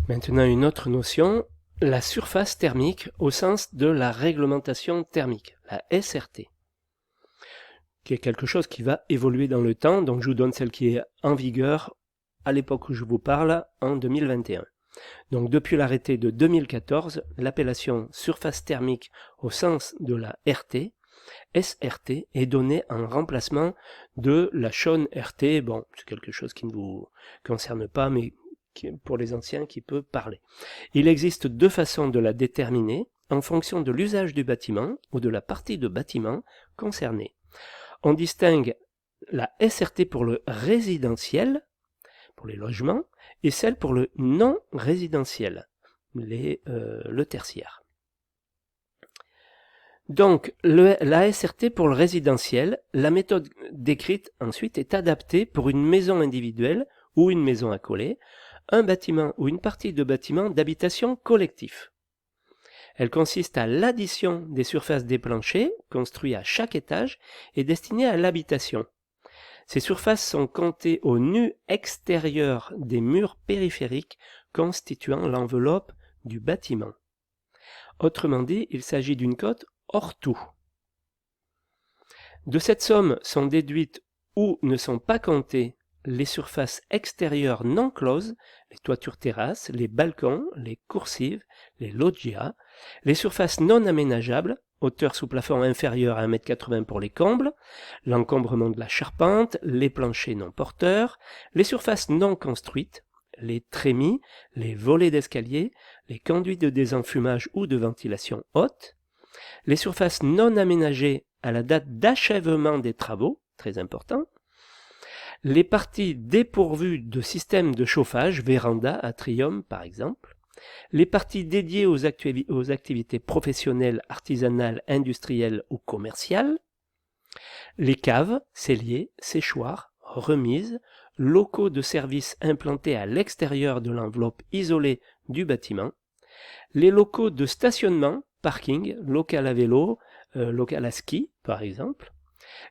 Maintenant, une autre notion, la surface thermique au sens de la réglementation thermique, la SRT, qui est quelque chose qui va évoluer dans le temps. Donc je vous donne celle qui est en vigueur à l'époque où je vous parle, en 2021. Donc depuis l'arrêté de 2014, l'appellation surface thermique au sens de la RT, SRT, est donnée en remplacement de la Sean RT. Bon, c'est quelque chose qui ne vous concerne pas, mais pour les anciens qui peut parler. Il existe deux façons de la déterminer en fonction de l'usage du bâtiment ou de la partie de bâtiment concernée. On distingue la SRT pour le résidentiel, pour les logements, et celle pour le non résidentiel, le tertiaire. Donc, la SRT pour le résidentiel, la méthode décrite ensuite est adaptée pour une maison individuelle ou une maison accolée, un bâtiment ou une partie de bâtiment d'habitation collectif. Elle consiste à l'addition des surfaces des planchers, construits à chaque étage et destinés à l'habitation. Ces surfaces sont comptées au nu extérieur des murs périphériques constituant l'enveloppe du bâtiment. Autrement dit, il s'agit d'une cote hors tout. De cette somme sont déduites ou ne sont pas comptées les surfaces extérieures non closes, les toitures terrasses, les balcons, les coursives, les loggias, les surfaces non aménageables, hauteur sous plafond inférieure à 1,80 m pour les combles, l'encombrement de la charpente, les planchers non porteurs, les surfaces non construites, les trémies, les volets d'escalier, les conduits de désenfumage ou de ventilation haute, les surfaces non aménagées à la date d'achèvement des travaux, très important, les parties dépourvues de système de chauffage, véranda, atrium par exemple, les parties dédiées aux activités professionnelles, artisanales, industrielles ou commerciales, les caves, celliers, séchoirs, remises, locaux de service implantés à l'extérieur de l'enveloppe isolée du bâtiment, les locaux de stationnement, parking, local à vélo, local à ski par exemple,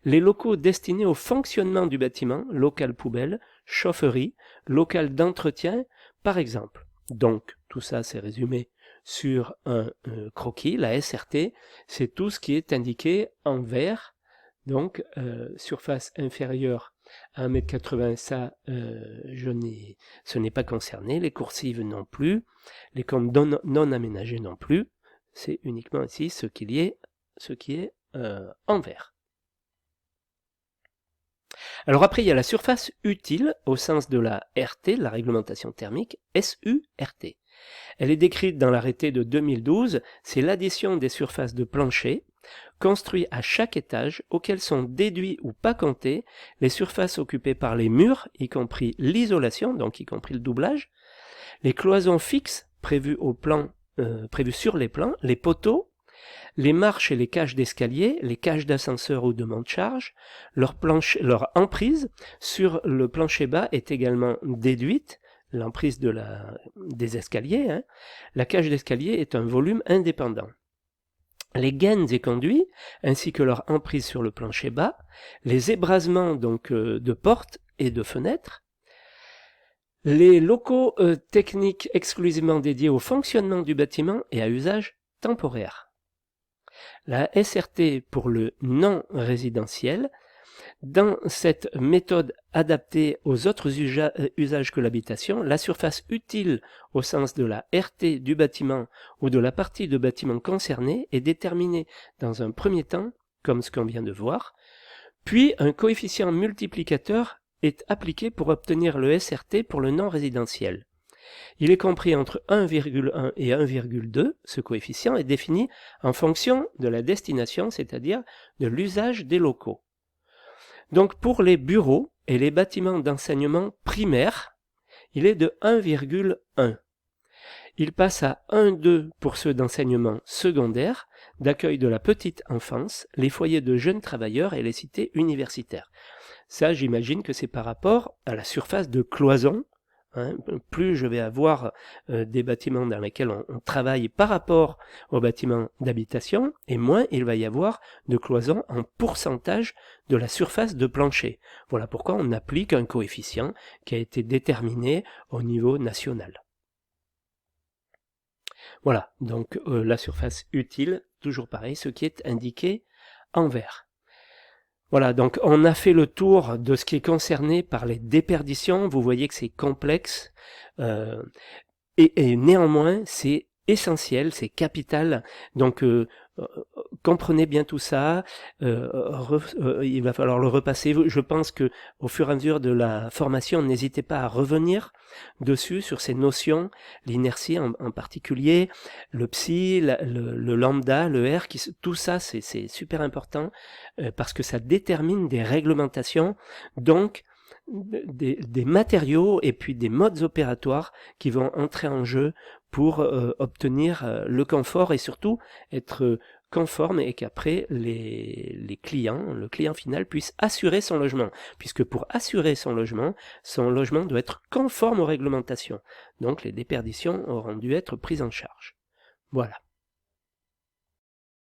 les locaux destinés au fonctionnement du bâtiment, local poubelle, chaufferie, local d'entretien par exemple. Donc tout ça c'est résumé sur un croquis, la SRT, c'est tout ce qui est indiqué en vert, donc surface inférieure à 1,80 m, ça ce n'est pas concerné, les coursives non plus, les comptes non aménagés non plus, c'est uniquement ici ce qui est en vert. Alors après, il y a la surface utile au sens de la RT, la réglementation thermique, SURT. Elle est décrite dans l'arrêté de 2012, c'est l'addition des surfaces de plancher construits à chaque étage auxquels sont déduits ou pas comptés les surfaces occupées par les murs, y compris l'isolation, donc y compris le doublage, les cloisons fixes prévues sur les plans, les poteaux, les marches et les cages d'escalier, les cages d'ascenseur ou de monte-charge, leur emprise sur le plancher bas est également déduite, l'emprise des escaliers. La cage d'escalier est un volume indépendant. Les gaines et conduits, ainsi que leur emprise sur le plancher bas, les ébrasements donc de portes et de fenêtres, les locaux techniques exclusivement dédiés au fonctionnement du bâtiment et à usage temporaire. La SRT pour le non résidentiel, dans cette méthode adaptée aux autres usages que l'habitation, la surface utile au sens de la RT du bâtiment ou de la partie de bâtiment concernée est déterminée dans un premier temps, comme ce qu'on vient de voir, puis un coefficient multiplicateur est appliqué pour obtenir le SRT pour le non résidentiel. Il est compris entre 1,1 et 1,2, ce coefficient est défini en fonction de la destination, c'est-à-dire de l'usage des locaux. Donc pour les bureaux et les bâtiments d'enseignement primaire, il est de 1,1. Il passe à 1,2 pour ceux d'enseignement secondaire, d'accueil de la petite enfance, les foyers de jeunes travailleurs et les cités universitaires. Ça, j'imagine que c'est par rapport à la surface de cloison. Plus je vais avoir des bâtiments dans lesquels on travaille par rapport aux bâtiments d'habitation, et moins il va y avoir de cloisons en pourcentage de la surface de plancher. Voilà pourquoi on applique un coefficient qui a été déterminé au niveau national. Voilà, donc la surface utile, toujours pareil, ce qui est indiqué en vert. Voilà, donc on a fait le tour de ce qui est concerné par les déperditions. Vous voyez que c'est complexe et néanmoins c'est essentiel, c'est capital. Donc comprenez bien tout ça. Il va falloir le repasser. Je pense que au fur et à mesure de la formation, n'hésitez pas à revenir dessus sur ces notions, l'inertie en particulier, le psi, le lambda, le r, tout ça c'est super important parce que ça détermine des réglementations, donc des matériaux et puis des modes opératoires qui vont entrer en jeu pour obtenir le confort et surtout être conforme et qu'après les clients, le client final puisse assurer son logement. Puisque pour assurer son logement doit être conforme aux réglementations. Donc les déperditions auront dû être prises en charge. Voilà.